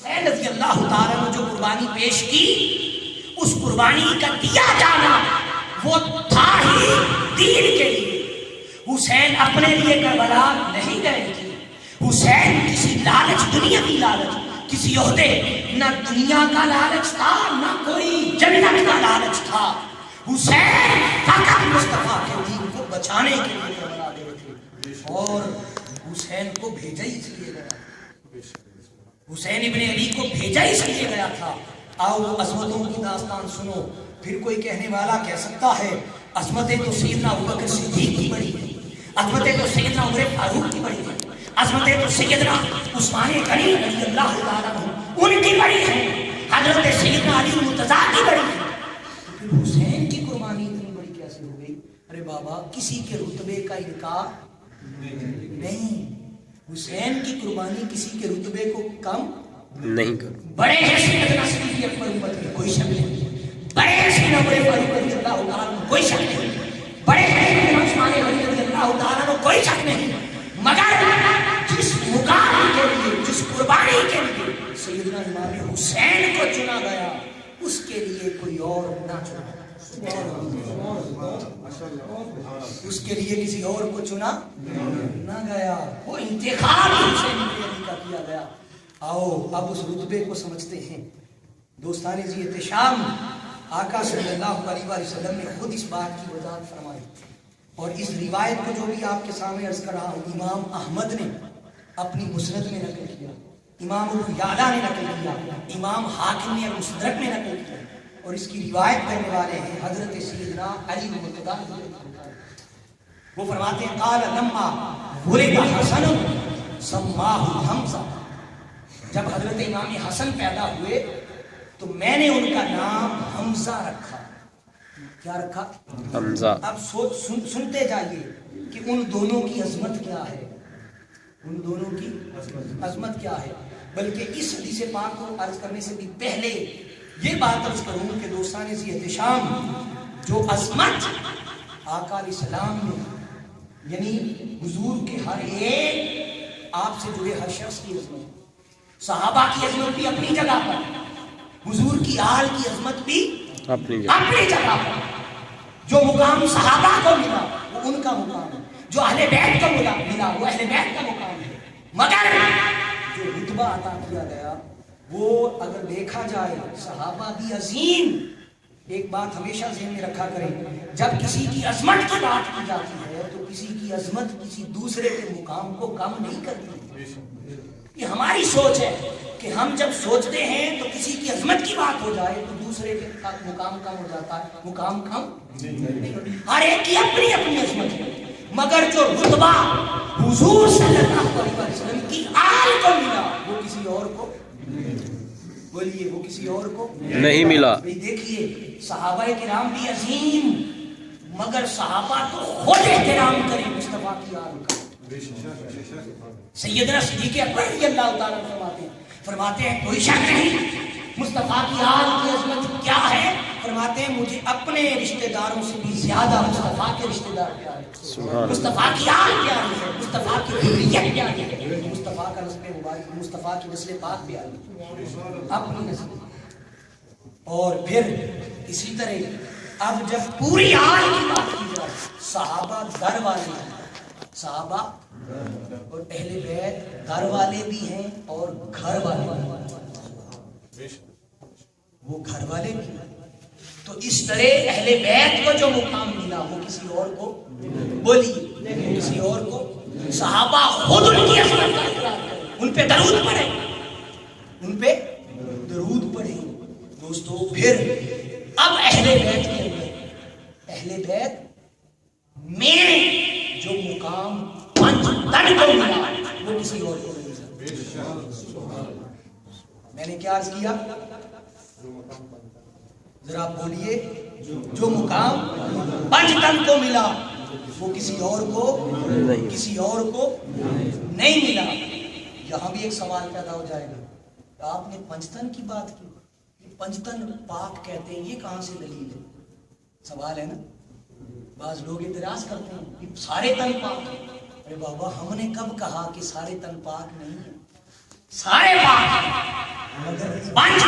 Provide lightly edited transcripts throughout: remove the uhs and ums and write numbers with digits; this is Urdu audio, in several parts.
رضی اللہ تعالیٰ نے جو قربانی پیش کی، اس قربانی کا دیا جانا وہ تھا ہی دین کے لیے۔ حسین اپنے لیے کربلا نہیں گئے تھے، حسین کسی لالچ، دنیاوی لالچ، کسی عہدے، نہ دنیا کا لالچ تھا نہ کوئی جنت کا لالچ تھا۔ حسین فقط مصطفیٰ کے دین کو بچانے کے لیے کربلا گئے تھے، اور حسین کو بھیجا ہی اس لیے گیا، حسین ابن علی کو بھیجا اس لیے گیا تھا۔ آؤ عظمتوں کی داستان سنو۔ پھر کوئی کہنے والا کہہ سکتا ہے عظمتیں تو سیدنا ابوبکر صدیق کی بڑی ہیں، عظمتیں تو سیدنا عمر فاروق کی بڑی ہیں، عظمتیں تو سیدنا عثمان غنی رضی اللہ تعالیٰ عنہ ان کی بڑی ہیں، حضرت سیدنا علی مرتضیٰ کی بڑی ہیں، تو پھر حسین کی قربانی اتنی بڑی کیسے ہو گئی؟ ارے بابا، کسی کے رتبے کا انکار نہیں، حسین کی قربانی کسی کے رتبے کو کم نہیں کر، بڑے ہیں سیدنا صدیق اکبر امت میں کوئی شک نہیں، بڑے ہیں سیدنا عمر فاروق رضی اللہ تعالیٰ عنہ کوئی شک نہیں، بڑے ہیں سیدنا عثمان غنی رضی اللہ تعالیٰ عنہ کوئی شک نہیں، مگر جس مقام کے لیے، جس قربانی کے لیے سیدنا امام حسین کو چنا گیا، اس کے لیے کوئی اور نہ چنا، اس کے لیے کسی اور کو چنا نہ گیا، وہ انتخاب حسین ابن علی کا کیا گیا۔ آؤ اب اس رتبے کو سمجھتے ہیں۔ دوستان ذی احتشام، آقا صلی اللہ علیہ وسلم نے خود اس بات کی وضاحت فرمائی، اور اس روایت کو جو بھی آپ کے سامنے عرض کر رہا ہوں، امام احمد نے اپنی مسند میں نقل کیا، امام ابو یعلا نے نقل کیا، امام حاکم نے مستدرک میں نقل کیا، اور اس کی روایت کرنے والے ہیں حضرت سیدنا علی مرتضیٰ۔ وہ فرماتے ہیں قال لما ولد حسن سماہ حمزہ، جب حضرت امام حسن پیدا ہوئے تو میں نے ان کا نام حمزہ رکھا۔ کیا رکھا؟ حمزہ۔ اب سنتے جائیے کہ ان دونوں کی عظمت کیا ہے، ان دونوں کی عظمت کیا ہے۔ بلکہ اس حدیث پاک کو عرض کرنے سے بھی پہلے یہ بات عرض کروں کہ دوستان ذی احتشام، جو عظمت آقا علیہ السلام نے، یعنی حضور کے ہر ایک آپ سے جڑے ہر شخص کی عظمت، صحابہ کی عظمت بھی اپنی جگہ پر، حضور کی آل کی عظمت بھی اپنی جگہ پر، جو مقام صحابہ کو ملا وہ ان کا مقام ہے، جو اہل بیت کو ملا وہ اہل بیت کا مقام ہے، مگر جو رتبہ عطا کیا گیا وہ اگر دیکھا جائے صحابہ بھی عظیم۔ ایک بات ہمیشہ ذہن میں رکھا کریں، جب کسی کی عظمت کی بات کی جاتی ہے تو کسی کی عظمت کسی دوسرے کے مقام کو کم نہیں کرتی۔ یہ ہماری سوچ ہے کہ ہم جب سوچتے ہیں تو کسی کی عظمت کی بات ہو جائے تو دوسرے کے مقام کم ہو جاتا ہے، مقام کم نہیں، ہر ایک کی اپنی اپنی عظمت ہے، مگر جو رتبہ حضور صلی اللہ علیہ وسلم کی آل کو ملا وہ کسی اور کو، بولیے، وہ کسی اور کو نہیں ملا۔ دیکھیے صحابہ کرام بھی عظیم، مگر صحابہ تو خود احترام کریں مصطفیٰ کی آل کا۔ سیدنا صدیق اکبر رضی اللہ تعالیٰ فرماتے ہیں کوئی شک نہیں مصطفیٰ کی آل کی عظمت کیا ہے، فرماتے ہیں مجھے اپنے رشتہ داروں سے بھی زیادہ مصطفیٰ کے رشتہ دار پیارے، مصطفیٰ کی آل پیاری ہے، مصطفیٰ کی ذریت پیاری ہے، مصطفیٰ کا نسل مبارک، مصطفیٰ کی نسل پاک پیاری ہے، اپنی نسل۔ اور پھر اسی طرح اب جب پوری آل کی بات کی جائے، صحابہ گھر والے ہیں، صحابہ اور اہل بیت گھر والے بھی ہیں اور گھر والے بھی ہیں، وہ گھر والے بھی ہیں، تو اس طرح اہل بیت کو جو مقام ملا وہ کسی اور کو، بولیے، کسی اور کو، صحابہ خود ان کی عظمت کا اقرار کریں، ان پہ درود پڑھیں، ان پہ درود پڑھیں۔ دوستو پھر اب اہل بیت کے اندر، اہل بیت میں جو مقام پنج تن کو ملا وہ کسی اور کو نہیں ملا۔ میں نے کیا عرض کیا؟ ذرا بولیے، جو مقام پنج تن کو ملا وہ کسی اور کو نہیں ملا۔ یہاں بھی ایک سوال پیدا ہو جائے گا، آپ نے پنجتن کی بات کی، یہ پنجتن پاک کہتے ہیں، یہ کہاں سے دلیل ہے؟ سوال ہے نا، بعض لوگ اعتراض کرتے ہیں کہ سارے تن پاک ہیں۔ ارے بابا، ہم نے کب کہا کہ سارے تن پاک نہیں ہیں؟ سارے پاک ہیں، 5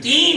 3,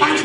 5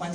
5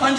5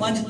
5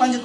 5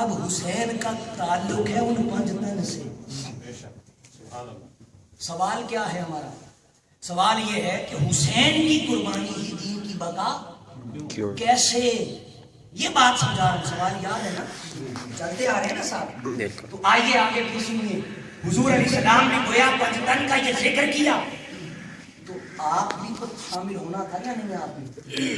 اب حسین کا تعلق ہے ان 5 تن سے. سوال کیا ہے ہمارا؟ سوال یہ ہے کہ حسین کی قربانی ہی دین کی بقا کیسے؟ یہ بات سمجھا رہا ہوں. سوال یاد ہے نا؟ چلتے آ رہے ہیں نا صاحب. تو آئیے آگے بھی سنیے. حضور علیہ السلام نے گویا 5 تن کا یہ ذکر کیا تو آپ بھی تو شامل ہونا تھا یا نہیں؟ آپ بھی